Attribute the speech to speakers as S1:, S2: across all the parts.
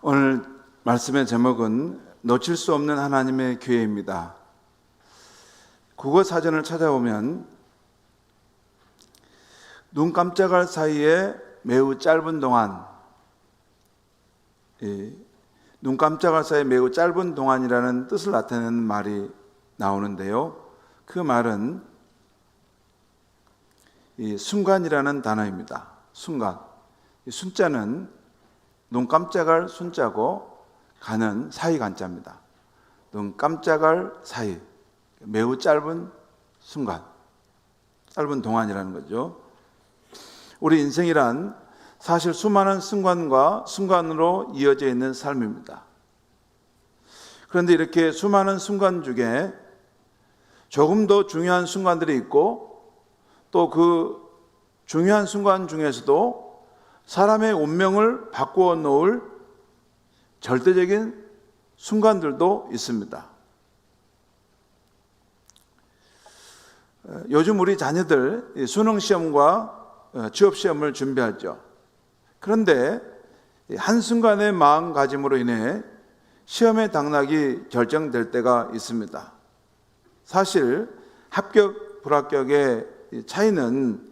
S1: 오늘 말씀의 제목은 놓칠 수 없는 하나님의 교회입니다. 국어 사전을 찾아보면 눈 깜짝할 사이에 매우 짧은 동안, 눈 깜짝할 사이에 매우 짧은 동안이라는 뜻을 나타내는 말이 나오는데요. 그 말은 순간이라는 단어입니다. 순간. 이 순자는 눈 깜짝할 순자고 가는 사이 간자입니다. 눈 깜짝할 사이, 매우 짧은 순간, 짧은 동안이라는 거죠. 우리 인생이란 사실 수많은 순간과 순간으로 이어져 있는 삶입니다. 그런데 이렇게 수많은 순간 중에 조금 더 중요한 순간들이 있고, 또 그 중요한 순간 중에서도 사람의 운명을 바꾸어 놓을 절대적인 순간들도 있습니다. 요즘 우리 자녀들 수능시험과 취업시험을 준비하죠. 그런데 한순간의 마음가짐으로 인해 시험의 당락이 결정될 때가 있습니다. 사실 합격, 불합격의 차이는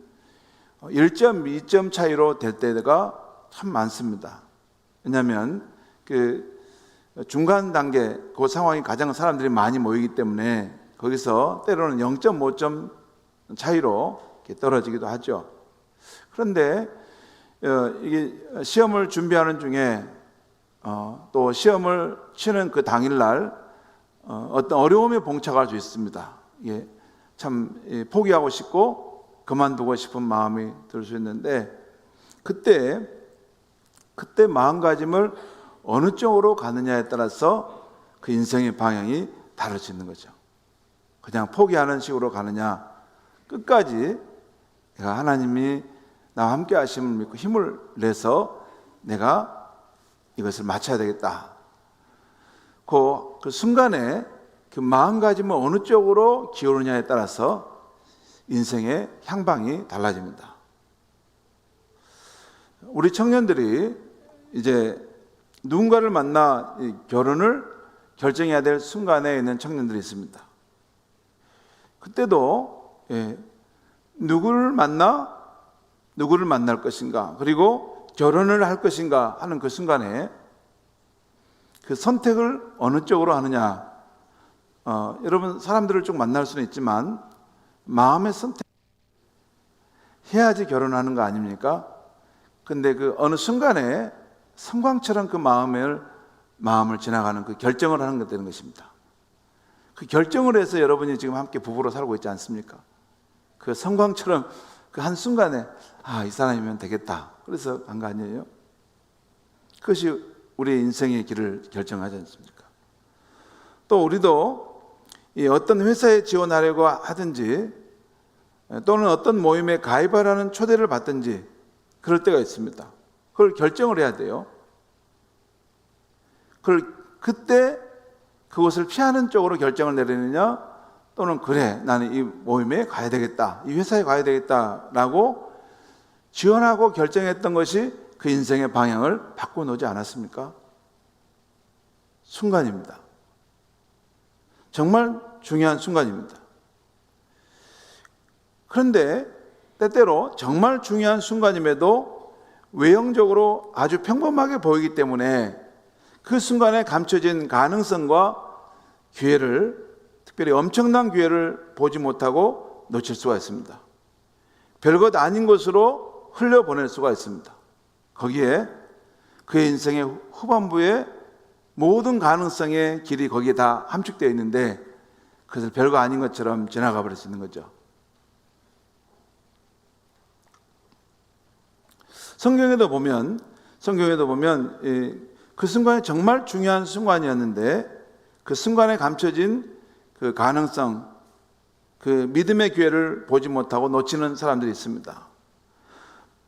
S1: 1점, 2점 차이로 될 때가 참 많습니다. 왜냐하면 그 중간 단계, 그 상황이 가장 사람들이 많이 모이기 때문에 거기서 때로는 0.5점 차이로 떨어지기도 하죠. 그런데 이게 시험을 준비하는 중에 또 시험을 치는 그 당일날 어떤 어려움에 봉착할 수 있습니다. 이게 참 포기하고 싶고 그만두고 싶은 마음이 들 수 있는데 그때 마음가짐을 어느 쪽으로 가느냐에 따라서 그 인생의 방향이 달라지는 거죠. 그냥 포기하는 식으로 가느냐, 끝까지 내가 하나님이 나와 함께 하심을 믿고 힘을 내서 내가 이것을 마쳐야 되겠다. 그 순간에 그 마음가짐을 어느 쪽으로 기울느냐에 따라서 인생의 향방이 달라집니다. 우리 청년들이 이제 누군가를 만나 결혼을 결정해야 될 순간에 있는 청년들이 있습니다. 그때도 누구를 만날 것인가, 그리고 결혼을 할 것인가 하는 그 순간에 그 선택을 어느 쪽으로 하느냐. 여러분 사람들을 쭉 만날 수는 있지만 마음의 선택 해야지 결혼하는 거 아닙니까? 근데 그 어느 순간에 성광처럼 그 마음을 지나가는 그 결정을 하는 것 되는 것입니다. 그 결정을 해서 여러분이 지금 함께 부부로 살고 있지 않습니까? 그 성광처럼 그 한순간에 이 사람이면 되겠다. 그래서 한 거 아니에요? 그것이 우리의 인생의 길을 결정하지 않습니까? 또 우리도 어떤 회사에 지원하려고 하든지 또는 어떤 모임에 가입하라는 초대를 받든지 그럴 때가 있습니다. 그걸 결정을 해야 돼요. 그때 그것을 피하는 쪽으로 결정을 내리느냐, 또는 그래 나는 이 모임에 가야 되겠다, 이 회사에 가야 되겠다라고 지원하고 결정했던 것이 그 인생의 방향을 바꿔놓지 않았습니까? 순간입니다. 정말 중요한 순간입니다. 그런데 때때로 정말 중요한 순간임에도 외형적으로 아주 평범하게 보이기 때문에 그 순간에 감춰진 가능성과 기회를, 특별히 엄청난 기회를 보지 못하고 놓칠 수가 있습니다. 별것 아닌 것으로 흘려보낼 수가 있습니다. 거기에 그의 인생의 후반부에 모든 가능성의 길이 거기에 다 함축되어 있는데 그것을 별거 아닌 것처럼 지나가 버릴 수 있는 거죠. 성경에도 보면 그 순간이 정말 중요한 순간이었는데 그 순간에 감춰진 그 가능성, 그 믿음의 기회를 보지 못하고 놓치는 사람들이 있습니다.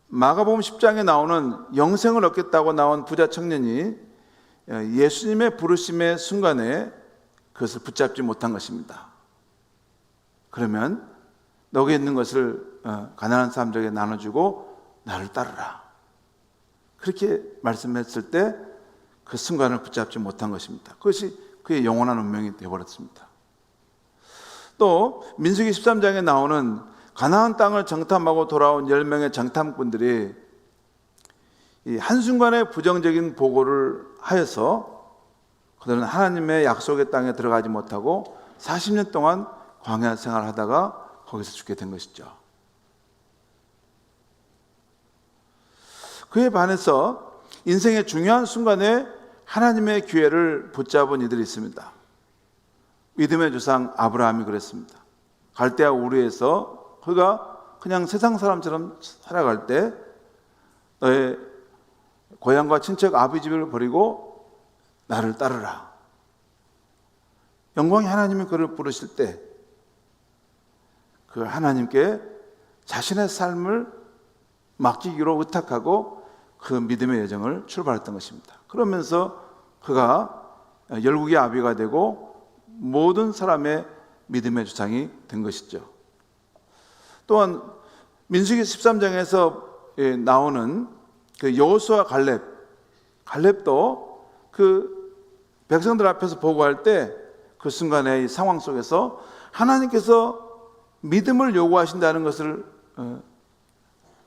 S1: 마가복음 10장에 나오는 영생을 얻겠다고 나온 부자 청년이 예수님의 부르심의 순간에 그것을 붙잡지 못한 것입니다. 그러면 너게 있는 것을 가난한 사람들에게 나눠주고 나를 따르라. 그렇게 말씀했을 때 그 순간을 붙잡지 못한 것입니다. 그것이 그의 영원한 운명이 되어버렸습니다. 또 민수기 13장에 나오는 가나안 땅을 정탐하고 돌아온 10명의 정탐꾼들이 이 한순간의 부정적인 보고를 하여서 그들은 하나님의 약속의 땅에 들어가지 못하고 40년 동안 광야 생활을 하다가 거기서 죽게 된 것이죠. 그에 반해서 인생의 중요한 순간에 하나님의 기회를 붙잡은 이들이 있습니다. 믿음의 조상 아브라함이 그랬습니다. 갈대아 우르에서 그가 그냥 세상 사람처럼 살아갈 때 너의 고향과 친척 아비집을 버리고 나를 따르라. 영광의 하나님이 그를 부르실 때 그 하나님께 자신의 삶을 맡기기로 의탁하고 그 믿음의 여정을 출발했던 것입니다. 그러면서 그가 열국의 아비가 되고 모든 사람의 믿음의 조상이 된 것이죠. 또한 민수기 13장에서 나오는 그 여호수아 갈렙도 그 백성들 앞에서 보고할 때 그 순간의 이 상황 속에서 하나님께서 믿음을 요구하신다는 것을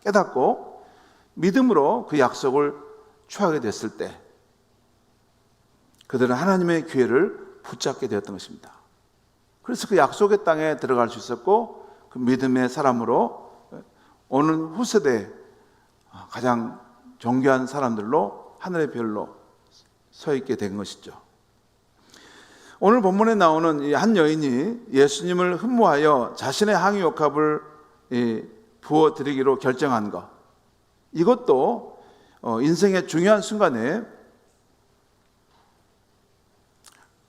S1: 깨닫고 믿음으로 그 약속을 취하게 됐을 때 그들은 하나님의 기회를 붙잡게 되었던 것입니다. 그래서 그 약속의 땅에 들어갈 수 있었고 그 믿음의 사람으로 오는 후세대에 가장 존귀한 사람들로 하늘의 별로 서 있게 된 것이죠. 오늘 본문에 나오는 이 한 여인이 예수님을 흠모하여 자신의 향유옥합을 부어드리기로 결정한 것, 이것도 인생의 중요한 순간에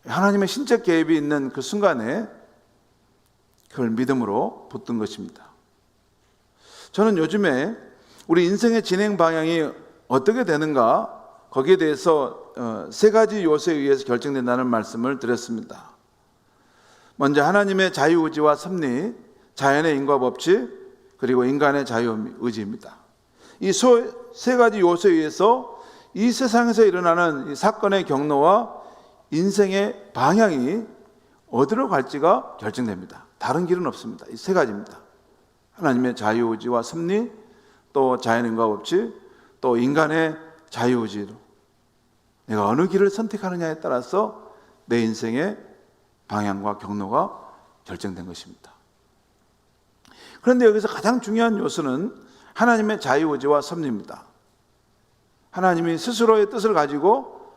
S1: 하나님의 신적 개입이 있는 그 순간에 그걸 믿음으로 붙든 것입니다. 저는 요즘에 우리 인생의 진행 방향이 어떻게 되는가, 거기에 대해서 세 가지 요소에 의해서 결정된다는 말씀을 드렸습니다. 먼저 하나님의 자유의지와 섭리, 자연의 인과 법칙, 그리고 인간의 자유의지입니다. 이 세 가지 요소에 의해서 이 세상에서 일어나는 이 사건의 경로와 인생의 방향이 어디로 갈지가 결정됩니다. 다른 길은 없습니다. 이 세 가지입니다. 하나님의 자유의지와 섭리, 또 자연인과 법칙, 또 인간의 자유의지로 내가 어느 길을 선택하느냐에 따라서 내 인생의 방향과 경로가 결정된 것입니다. 그런데 여기서 가장 중요한 요소는 하나님의 자유의지와 섭리입니다. 하나님이 스스로의 뜻을 가지고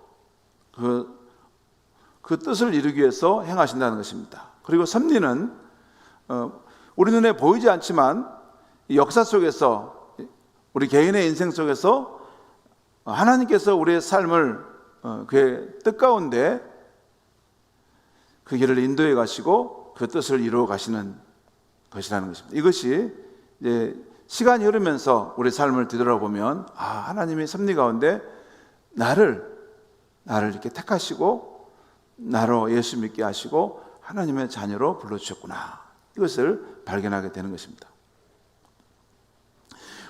S1: 그 뜻을 이루기 위해서 행하신다는 것입니다. 그리고 섭리는 우리 눈에 보이지 않지만 역사 속에서 우리 개인의 인생 속에서 하나님께서 우리의 삶을 그의 뜻 가운데 그 길을 인도해 가시고 그 뜻을 이루어 가시는 것이라는 것입니다. 이것이 이제 시간이 흐르면서 우리 삶을 뒤돌아보면 하나님의 섭리 가운데 나를 이렇게 택하시고 나로 예수 믿게 하시고 하나님의 자녀로 불러주셨구나, 이것을 발견하게 되는 것입니다.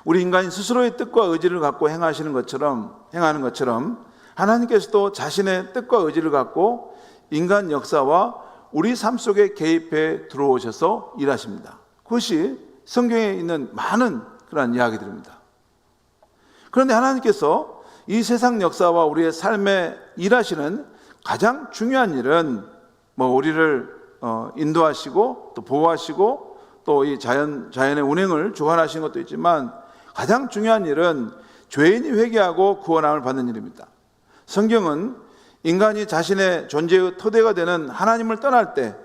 S1: 우리 인간이 스스로의 뜻과 의지를 갖고 행하는 것처럼 하나님께서도 자신의 뜻과 의지를 갖고 인간 역사와 우리 삶 속에 개입해 들어오셔서 일하십니다. 그것이 성경에 있는 많은 그런 이야기들입니다. 그런데 하나님께서 이 세상 역사와 우리의 삶에 일하시는 가장 중요한 일은 우리를 인도하시고 또 보호하시고 또 이 자연의 운행을 주관하시는 것도 있지만 가장 중요한 일은 죄인이 회개하고 구원함을 받는 일입니다. 성경은 인간이 자신의 존재의 토대가 되는 하나님을 떠날 때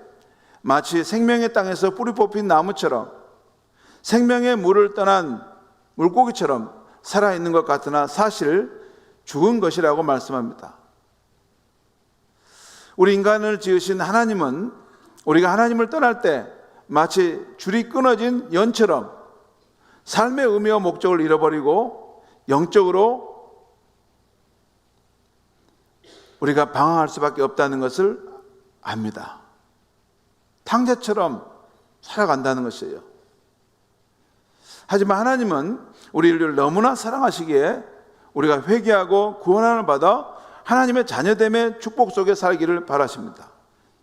S1: 마치 생명의 땅에서 뿌리 뽑힌 나무처럼 생명의 물을 떠난 물고기처럼 살아있는 것 같으나 사실 죽은 것이라고 말씀합니다. 우리 인간을 지으신 하나님은 우리가 하나님을 떠날 때 마치 줄이 끊어진 연처럼 삶의 의미와 목적을 잃어버리고 영적으로 우리가 방황할 수밖에 없다는 것을 압니다. 탕자처럼 살아간다는 것이에요. 하지만 하나님은 우리를 너무나 사랑하시기에 우리가 회개하고 구원함을 받아 하나님의 자녀됨의 축복 속에 살기를 바라십니다.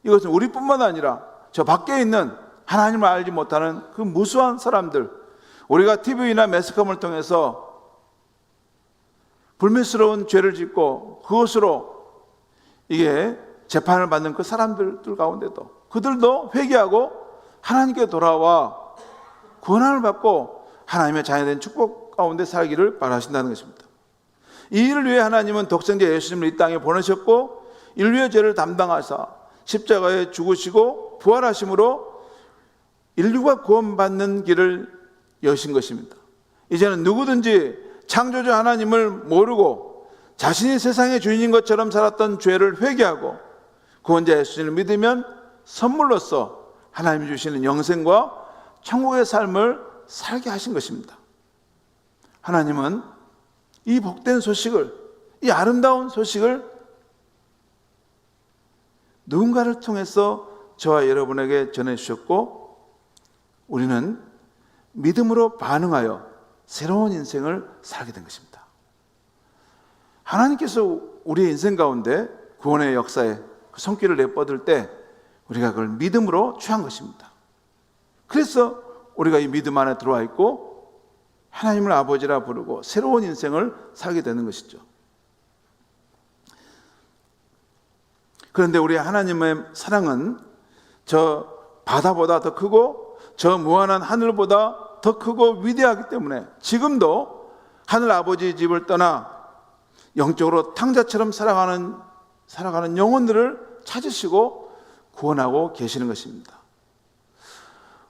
S1: 이것은 우리뿐만 아니라 저 밖에 있는 하나님을 알지 못하는 그 무수한 사람들, 우리가 TV나 매스컴을 통해서 불미스러운 죄를 짓고 그것으로 이게 재판을 받는 그 사람들 가운데도 그들도 회개하고 하나님께 돌아와 구원을 받고 하나님의 자녀된 축복 가운데 살기를 바라신다는 것입니다. 이 일을 위해 하나님은 독생자 예수님을 이 땅에 보내셨고 인류의 죄를 담당하사 십자가에 죽으시고 부활하심으로 인류가 구원받는 길을 여신 것입니다. 이제는 누구든지 창조주 하나님을 모르고 자신이 세상의 주인인 것처럼 살았던 죄를 회개하고 구원자 예수님을 믿으면 선물로서 하나님이 주시는 영생과 천국의 삶을 살게 하신 것입니다. 하나님은 이 복된 소식을, 이 아름다운 소식을 누군가를 통해서 저와 여러분에게 전해주셨고 우리는 믿음으로 반응하여 새로운 인생을 살게 된 것입니다. 하나님께서 우리의 인생 가운데 구원의 역사에 그 손길을 내뻗을 때 우리가 그걸 믿음으로 취한 것입니다. 그래서 우리가 이 믿음 안에 들어와 있고 하나님을 아버지라 부르고 새로운 인생을 살게 되는 것이죠. 그런데 우리 하나님의 사랑은 저 바다보다 더 크고 저 무한한 하늘보다 더 크고 위대하기 때문에 지금도 하늘 아버지의 집을 떠나 영적으로 탕자처럼 살아가는 영혼들을 찾으시고 구원하고 계시는 것입니다.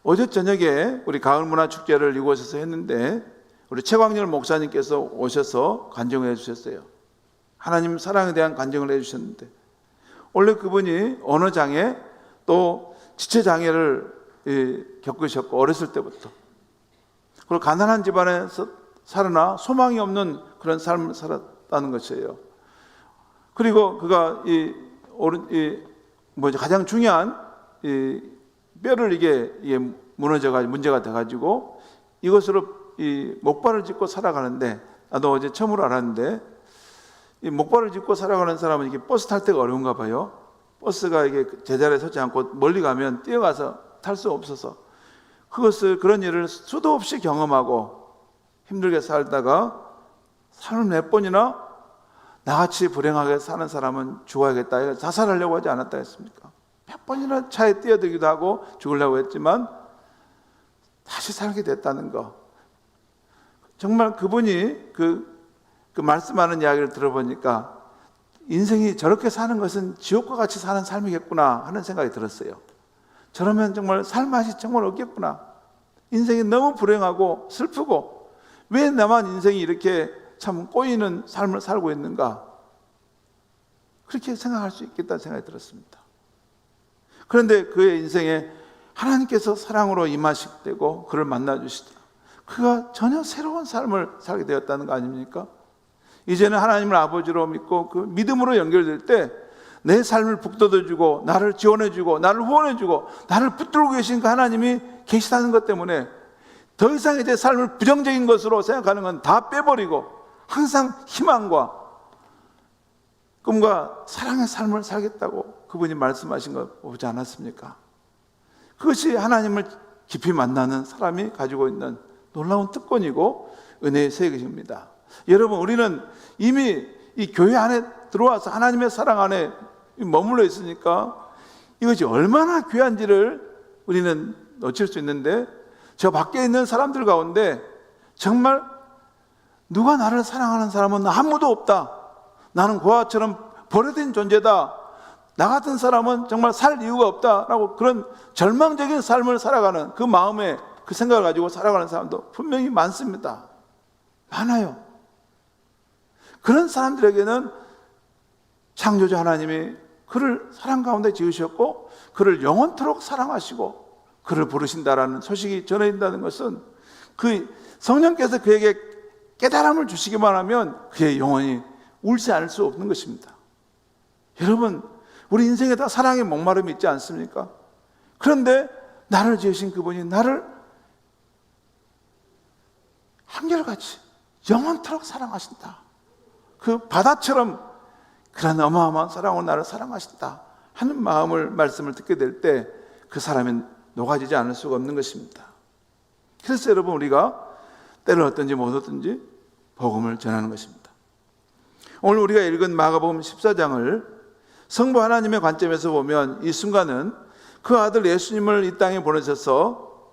S1: 어제 저녁에 우리 가을 문화 축제를 이곳에서 했는데 우리 최광열 목사님께서 오셔서 간증을 해주셨어요. 하나님 사랑에 대한 간증을 해주셨는데 원래 그분이 언어장애 또 지체장애를 겪으셨고 어렸을 때부터 그리고 가난한 집안에서 살아나 소망이 없는 그런 삶을 살았다는 것이에요. 그리고 그가 가장 중요한 뼈를 이게 무너져가지고 문제가 돼가지고 이것으로 이 목발을 짚고 살아가는데 나도 어제 처음으로 알았는데 이 목발을 짚고 살아가는 사람은 이게 버스 탈 때가 어려운가 봐요. 버스가 이게 제자리에 서지 않고 멀리 가면 뛰어가서 탈 수 없어서 그런 일을 수도 없이 경험하고 힘들게 살다가 삶을 몇 번이나 나같이 불행하게 사는 사람은 죽어야겠다 자살하려고 하지 않았다 했습니까? 몇 번이나 차에 뛰어들기도 하고 죽으려고 했지만 다시 살게 됐다는 거. 정말 그분이 그 말씀하는 이야기를 들어보니까 인생이 저렇게 사는 것은 지옥과 같이 사는 삶이겠구나 하는 생각이 들었어요. 저러면 정말 살맛이 정말 없겠구나. 인생이 너무 불행하고 슬프고 왜 나만 인생이 이렇게 참 꼬이는 삶을 살고 있는가. 그렇게 생각할 수 있겠다는 생각이 들었습니다. 그런데 그의 인생에 하나님께서 사랑으로 임하시고 그를 만나주시다. 그가 전혀 새로운 삶을 살게 되었다는 거 아닙니까? 이제는 하나님을 아버지로 믿고 그 믿음으로 연결될 때 내 삶을 북돋아주고 나를 지원해주고 나를 후원해주고 나를 붙들고 계신 그 하나님이 계시다는 것 때문에 더 이상 이제 삶을 부정적인 것으로 생각하는 건 다 빼버리고 항상 희망과 꿈과 사랑의 삶을 살겠다고 그분이 말씀하신 거 보지 않았습니까? 그것이 하나님을 깊이 만나는 사람이 가지고 있는 놀라운 특권이고 은혜의 세계입니다. 여러분, 우리는 이미 이 교회 안에 들어와서 하나님의 사랑 안에 머물러 있으니까 이것이 얼마나 귀한지를 우리는 놓칠 수 있는데 저 밖에 있는 사람들 가운데 정말 누가 나를 사랑하는 사람은 아무도 없다. 나는 고아처럼 버려진 존재다. 나 같은 사람은 정말 살 이유가 없다라고 그런 절망적인 삶을 살아가는 그 마음에 그 생각을 가지고 살아가는 사람도 분명히 많습니다. 많아요. 그런 사람들에게는 창조주 하나님이 그를 사랑 가운데 지으셨고 그를 영원토록 사랑하시고 그를 부르신다라는 소식이 전해진다는 것은 그 성령께서 그에게 깨달음을 주시기만 하면 그의 영혼이 울지 않을 수 없는 것입니다. 여러분, 우리 인생에 다 사랑의 목마름이 있지 않습니까? 그런데 나를 지으신 그분이 나를 한결같이 영원토록 사랑하신다. 그 바다처럼 그런 어마어마한 사랑으로 나를 사랑하신다 하는 말씀을 듣게 될 때 그 사람은 녹아지지 않을 수가 없는 것입니다. 그래서 여러분, 우리가 때를 얻든지 못 얻든지 복음을 전하는 것입니다. 오늘 우리가 읽은 마가복음 14장을 성부 하나님의 관점에서 보면 이 순간은 그 아들 예수님을 이 땅에 보내셔서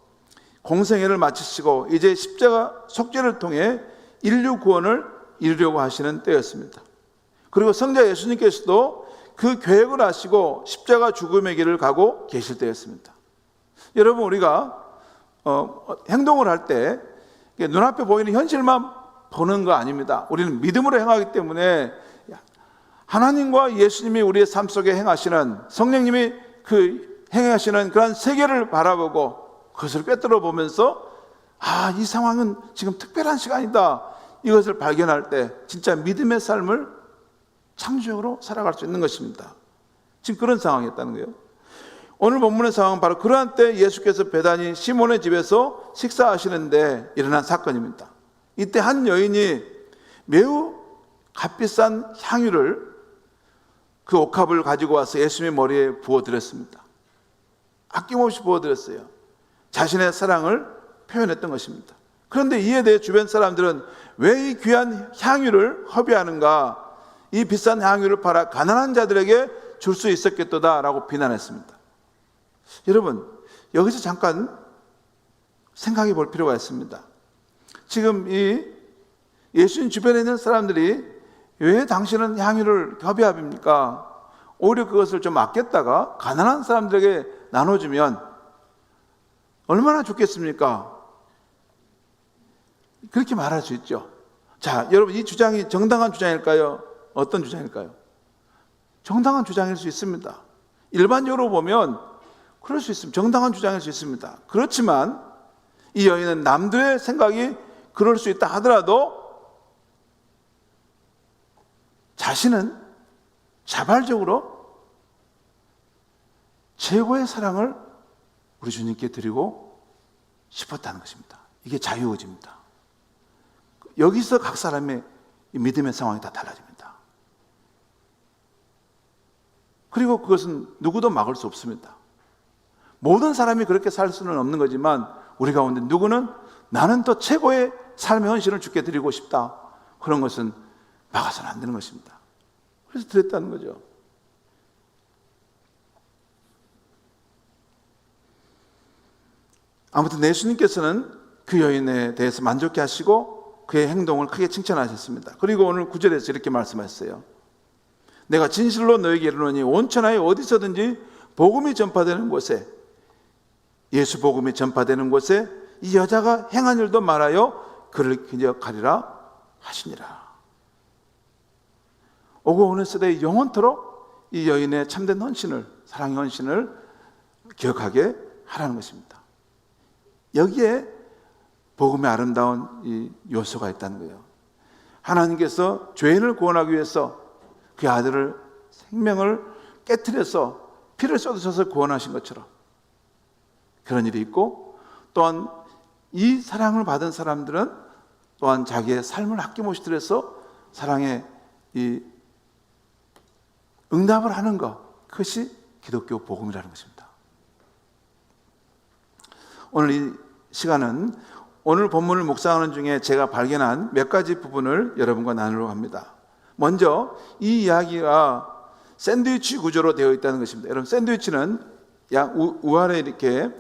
S1: 공생애를 마치시고 이제 십자가 속죄를 통해 인류 구원을 이루려고 하시는 때였습니다. 그리고 성자 예수님께서도 그 계획을 하시고 십자가 죽음의 길을 가고 계실 때였습니다. 여러분, 우리가 행동을 할 때 눈앞에 보이는 현실만 보는 거 아닙니다. 우리는 믿음으로 행하기 때문에 하나님과 예수님이 우리의 삶 속에 행하시는, 성령님이 행하시는 그런 세계를 바라보고 그것을 꿰뚫어 보면서 이 상황은 지금 특별한 시간이다, 이것을 발견할 때 진짜 믿음의 삶을 창조적으로 살아갈 수 있는 것입니다. 지금 그런 상황이었다는 거예요. 오늘 본문의 상황은 바로 그러한 때 예수께서 베다니 시몬의 집에서 식사하시는데 일어난 사건입니다. 이때 한 여인이 매우 값비싼 향유를, 그 옥합을 가지고 와서 예수님의 머리에 부어드렸습니다. 아낌없이 부어드렸어요. 자신의 사랑을 표현했던 것입니다. 그런데 이에 대해 주변 사람들은 왜 이 귀한 향유를 허비하는가, 이 비싼 향유를 팔아 가난한 자들에게 줄 수 있었겠도다 라고 비난했습니다. 여러분, 여기서 잠깐 생각해 볼 필요가 있습니다. 지금 이 예수님 주변에 있는 사람들이 왜 당신은 향유를 협의합니까? 오히려 그것을 좀 아꼈다가 가난한 사람들에게 나눠주면 얼마나 좋겠습니까? 그렇게 말할 수 있죠. 자, 여러분, 이 주장이 정당한 주장일까요? 어떤 주장일까요? 정당한 주장일 수 있습니다. 일반적으로 보면 그럴 수 있습니다. 정당한 주장일 수 있습니다. 그렇지만 이 여인은 남들의 생각이 그럴 수 있다 하더라도 자신은 자발적으로 최고의 사랑을 우리 주님께 드리고 싶었다는 것입니다. 이게 자유의지입니다. 여기서 각 사람의 믿음의 상황이 다 달라집니다. 그리고 그것은 누구도 막을 수 없습니다. 모든 사람이 그렇게 살 수는 없는 거지만 우리 가운데 누구는 나는 또 최고의 삶의 헌신을 주께 드리고 싶다, 그런 것은 막아서는 안 되는 것입니다. 그래서 드렸다는 거죠. 아무튼 예수님께서는 그 여인에 대해서 만족해 하시고 그의 행동을 크게 칭찬하셨습니다. 그리고 오늘 9절에서 이렇게 말씀하셨어요. 내가 진실로 너에게 이르노니 온 천하에 어디서든지 복음이 전파되는 곳에, 예수 복음이 전파되는 곳에 이 여자가 행한 일도 말하여 그를 기억하리라 하시니라. 오고 오는 세대의 영원토록 이 여인의 참된 헌신을, 사랑의 헌신을 기억하게 하라는 것입니다. 여기에 복음의 아름다운 이 요소가 있다는 거예요. 하나님께서 죄인을 구원하기 위해서 그 아들을, 생명을 깨트려서 피를 쏟으셔서 구원하신 것처럼 그런 일이 있고, 또한 이 사랑을 받은 사람들은 또한 자기의 삶을 아낌없이 들여서 사랑에 이 응답을 하는 것, 그것이 기독교 복음이라는 것입니다. 오늘 이 시간은 오늘 본문을 묵상하는 중에 제가 발견한 몇 가지 부분을 여러분과 나누려고 합니다. 먼저 이 이야기가 샌드위치 구조로 되어 있다는 것입니다. 여러분, 샌드위치는 우아래 이렇게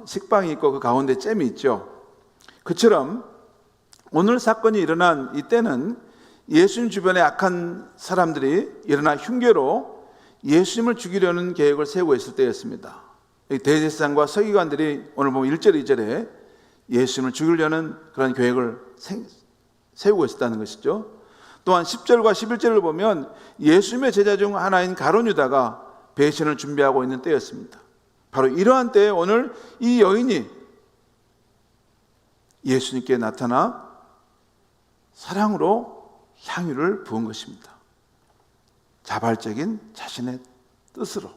S1: 식빵이 있고 그 가운데 잼이 있죠. 그처럼 오늘 사건이 일어난 이때는 예수님 주변에 악한 사람들이 일어나 흉계로 예수님을 죽이려는 계획을 세우고 있을 때였습니다. 대제사장과 서기관들이 오늘 보면 1절 2절에 예수님을 죽이려는 그런 계획을 세우고 있었다는 것이죠. 또한 10절과 11절을 보면 예수님의 제자 중 하나인 가룟 유다가 배신을 준비하고 있는 때였습니다. 바로 이러한 때에 오늘 이 여인이 예수님께 나타나 사랑으로 향유를 부은 것입니다. 자발적인 자신의 뜻으로.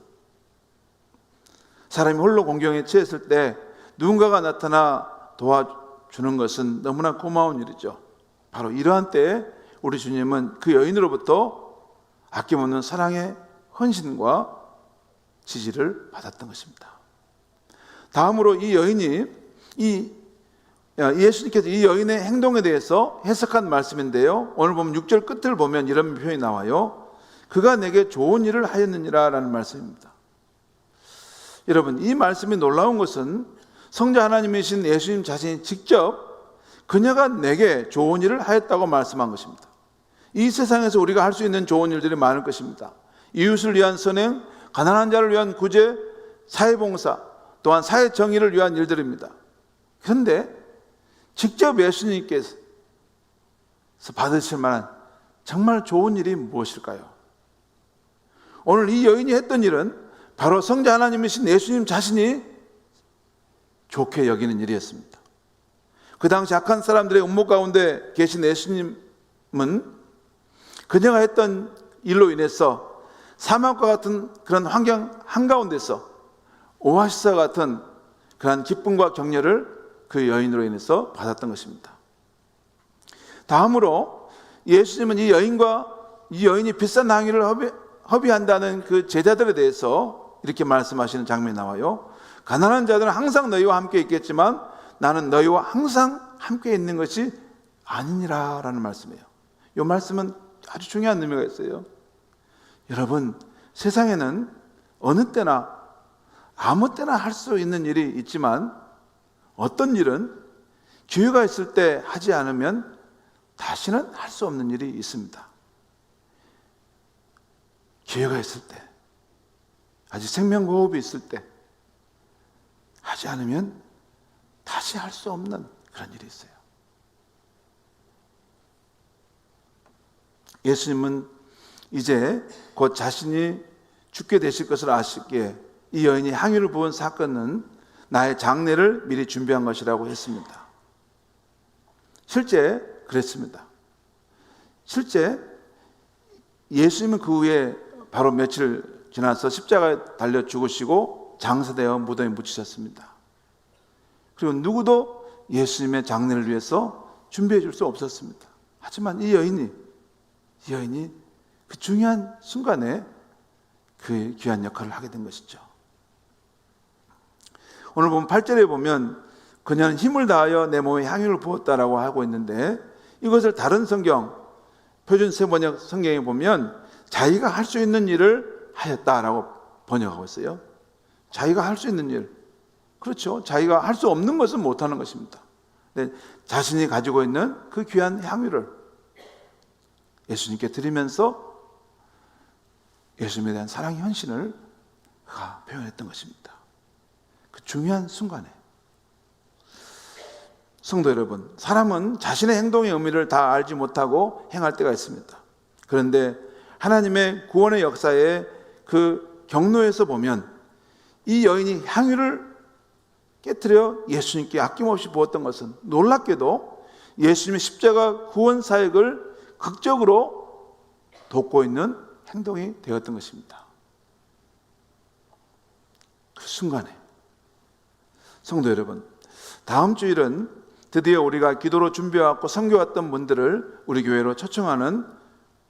S1: 사람이 홀로 공경에 처했을 때 누군가가 나타나 도와주는 것은 너무나 고마운 일이죠. 바로 이러한 때에 우리 주님은 그 여인으로부터 아낌없는 사랑의 헌신과 지지를 받았던 것입니다. 다음으로 이 여인이 예수님께서 이 여인의 행동에 대해서 해석한 말씀인데요, 오늘 보면 6절 끝을 보면 이런 표현이 나와요. 그가 내게 좋은 일을 하였느니라 라는 말씀입니다. 여러분, 이 말씀이 놀라운 것은 성자 하나님이신 예수님 자신이 직접 그녀가 내게 좋은 일을 하였다고 말씀한 것입니다. 이 세상에서 우리가 할 수 있는 좋은 일들이 많을 것입니다. 이웃을 위한 선행, 가난한 자를 위한 구제, 사회봉사, 또한 사회정의를 위한 일들입니다. 그런데 직접 예수님께서 받으실 만한 정말 좋은 일이 무엇일까요? 오늘 이 여인이 했던 일은 바로 성자 하나님이신 예수님 자신이 좋게 여기는 일이었습니다. 그 당시 악한 사람들의 음모 가운데 계신 예수님은 그녀가 했던 일로 인해서 사막과 같은 그런 환경 한가운데서 오아시스와 같은 그런 기쁨과 격려를 그 여인으로 인해서 받았던 것입니다. 다음으로 예수님은 이 여인이 비싼 항의를 허비한다는 그 제자들에 대해서 이렇게 말씀하시는 장면이 나와요. 가난한 자들은 항상 너희와 함께 있겠지만 나는 너희와 항상 함께 있는 것이 아니니라 라는 말씀이에요. 이 말씀은 아주 중요한 의미가 있어요. 여러분, 세상에는 어느 때나 아무 때나 할 수 있는 일이 있지만 어떤 일은 기회가 있을 때 하지 않으면 다시는 할 수 없는 일이 있습니다. 기회가 있을 때, 아직 생명호흡이 있을 때 하지 않으면 다시 할 수 없는 그런 일이 있어요. 예수님은 이제 곧 자신이 죽게 되실 것을 아시기에 이 여인이 향유를 부은 사건은 나의 장례를 미리 준비한 것이라고 했습니다. 실제 그랬습니다. 실제 예수님은 그 후에 바로 며칠 지나서 십자가에 달려 죽으시고 장사되어 무덤에 묻히셨습니다. 그리고 누구도 예수님의 장례를 위해서 준비해 줄 수 없었습니다. 하지만 이 여인이 그 중요한 순간에 그 귀한 역할을 하게 된 것이죠. 오늘 보면 8절에 보면 그녀는 힘을 다하여 내 몸에 향유를 부었다라고 하고 있는데, 이것을 다른 성경 표준 세번역 성경에 보면 자기가 할 수 있는 일을 하였다라고 번역하고 있어요. 자기가 할 수 있는 일, 그렇죠. 자기가 할 수 없는 것은 못하는 것입니다. 근데 자신이 가지고 있는 그 귀한 향유를 예수님께 드리면서 예수님에 대한 사랑의 헌신을 그가 표현했던 것입니다. 그 중요한 순간에. 성도 여러분, 사람은 자신의 행동의 의미를 다 알지 못하고 행할 때가 있습니다. 그런데 하나님의 구원의 역사의 그 경로에서 보면 이 여인이 향유를 깨트려 예수님께 아낌없이 부었던 것은 놀랍게도 예수님의 십자가 구원 사역을 극적으로 돕고 있는 행동이 되었던 것입니다. 그 순간에. 성도 여러분, 다음 주일은 드디어 우리가 기도로 준비해왔고 섬겨왔던 분들을 우리 교회로 초청하는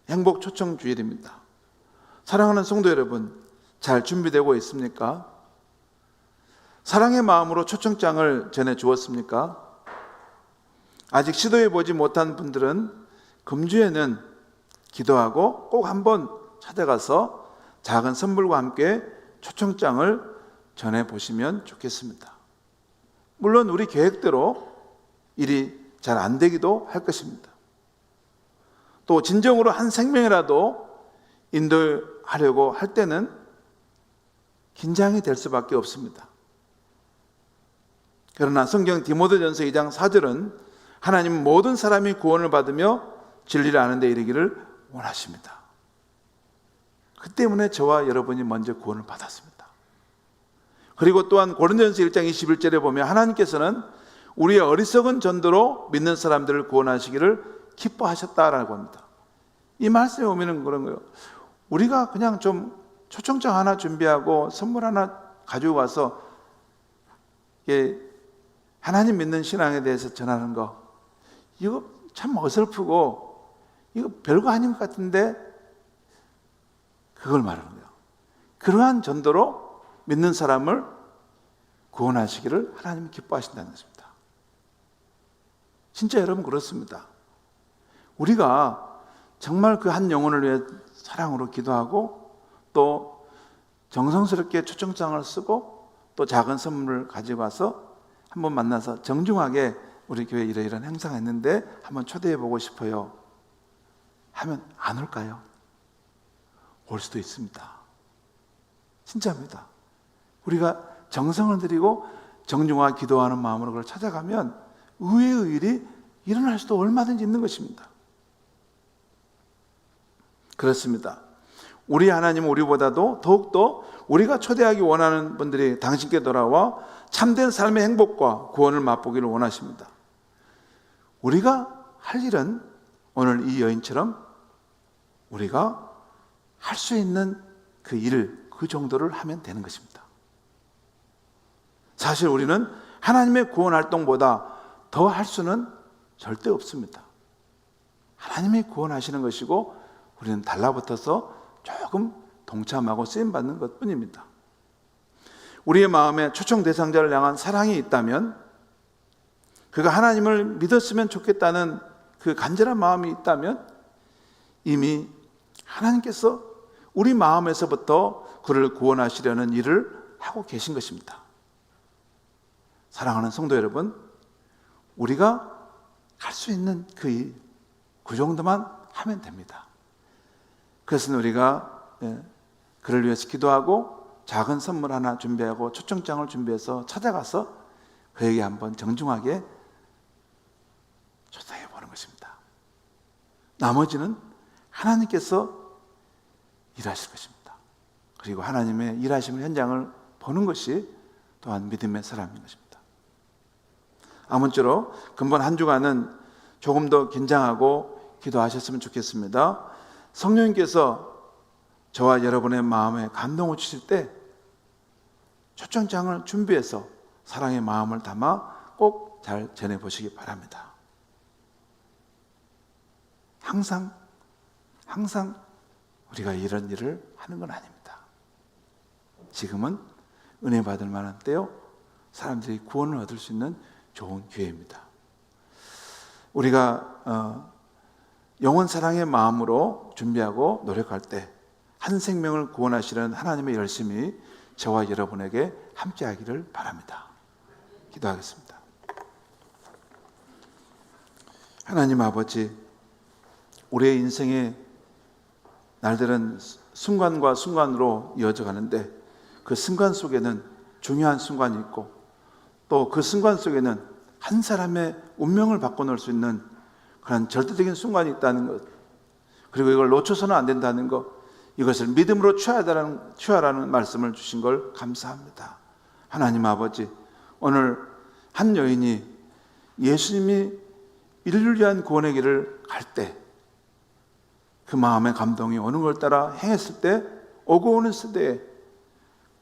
S1: 행복 초청 주일입니다. 사랑하는 성도 여러분, 잘 준비되고 있습니까? 사랑의 마음으로 초청장을 전해 주었습니까? 아직 시도해 보지 못한 분들은 금주에는 기도하고 꼭 한번 찾아가서 작은 선물과 함께 초청장을 전해 보시면 좋겠습니다. 물론 우리 계획대로 일이 잘 안 되기도 할 것입니다. 또 진정으로 한 생명이라도 인도하려고 할 때는 긴장이 될 수밖에 없습니다. 그러나 성경 디모데전서 2장 4절은 하나님은 모든 사람이 구원을 받으며 진리를 아는 데 이르기를 원하십니다. 그 때문에 저와 여러분이 먼저 구원을 받았습니다. 그리고 또한 고린도전서 1장 21절에 보면 하나님께서는 우리의 어리석은 전도로 믿는 사람들을 구원하시기를 기뻐하셨다라고 합니다. 이 말씀에 보면 그런 거예요. 우리가 그냥 좀 초청장 하나 준비하고 선물 하나 가지고 와서 하나님 믿는 신앙에 대해서 전하는 거, 이거 참 어설프고 이거 별거 아닌 것 같은데 그걸 말하는 거예요. 그러한 전도로 믿는 사람을 구원하시기를 하나님은 기뻐하신다는 것입니다. 진짜 여러분 그렇습니다. 우리가 정말 그 한 영혼을 위해 사랑으로 기도하고 또 정성스럽게 초청장을 쓰고 또 작은 선물을 가지고 와서 한번 만나서 정중하게 우리 교회 이런 행사가 있는데 한번 초대해 보고 싶어요 하면 안 올까요? 올 수도 있습니다. 진짜입니다. 우리가 정성을 들이고 정중하게 기도하는 마음으로 그걸 찾아가면 의외의 일이 일어날 수도 얼마든지 있는 것입니다. 그렇습니다. 우리 하나님은 우리보다도 더욱더 우리가 초대하기 원하는 분들이 당신께 돌아와 참된 삶의 행복과 구원을 맛보기를 원하십니다. 우리가 할 일은 오늘 이 여인처럼 우리가 할 수 있는 그 일을 그 정도를 하면 되는 것입니다. 사실 우리는 하나님의 구원 활동보다 더 할 수는 절대 없습니다. 하나님이 구원하시는 것이고 우리는 달라붙어서 조금 동참하고 쓰임받는 것뿐입니다. 우리의 마음에 초청 대상자를 향한 사랑이 있다면, 그가 하나님을 믿었으면 좋겠다는 그 간절한 마음이 있다면 이미 하나님께서 우리 마음에서부터 그를 구원하시려는 일을 하고 계신 것입니다. 사랑하는 성도 여러분, 우리가 할 수 있는 그 일, 그 정도만 하면 됩니다. 그래서 우리가 그를 위해서 기도하고 작은 선물 하나 준비하고 초청장을 준비해서 찾아가서 그에게 한번 정중하게 초대해 보는 것입니다. 나머지는 하나님께서 일하실 것입니다. 그리고 하나님의 일하시는 현장을 보는 것이 또한 믿음의 사람인 것입니다. 아무쪼록 근본 한 주간은 조금 더 긴장하고 기도하셨으면 좋겠습니다. 성령님께서 저와 여러분의 마음에 감동을 주실 때 초청장을 준비해서 사랑의 마음을 담아 꼭 잘 전해보시기 바랍니다. 항상 우리가 이런 일을 하는 건 아닙니다. 지금은 은혜 받을 만한 때요, 사람들이 구원을 얻을 수 있는 좋은 기회입니다. 우리가 영원 사랑의 마음으로 준비하고 노력할 때 한 생명을 구원하시는 하나님의 열심이 저와 여러분에게 함께하기를 바랍니다. 기도하겠습니다. 하나님 아버지, 우리의 인생의 날들은 순간과 순간으로 이어져 가는데 그 순간 속에는 중요한 순간이 있고 또 그 순간 속에는 한 사람의 운명을 바꿔놓을 수 있는 그런 절대적인 순간이 있다는 것, 그리고 이걸 놓쳐서는 안 된다는 것, 이것을 믿음으로 취하라는 말씀을 주신 걸 감사합니다. 하나님 아버지, 오늘 한 여인이 예수님이 인류를 위한 구원의 길을 갈 때 그 마음의 감동이 오는 걸 따라 행했을 때 오고 오는 세대에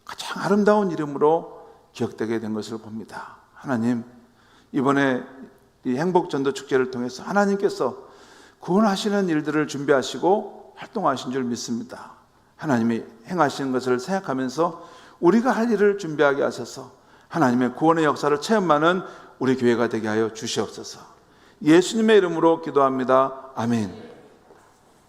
S1: 가장 아름다운 이름으로 기억되게 된 것을 봅니다. 하나님, 이번에 이 행복전도 축제를 통해서 하나님께서 구원하시는 일들을 준비하시고 활동하신 줄 믿습니다. 하나님이 행하시는 것을 생각하면서 우리가 할 일을 준비하게 하셔서 하나님의 구원의 역사를 체험하는 우리 교회가 되게 하여 주시옵소서. 예수님의 이름으로 기도합니다. 아멘.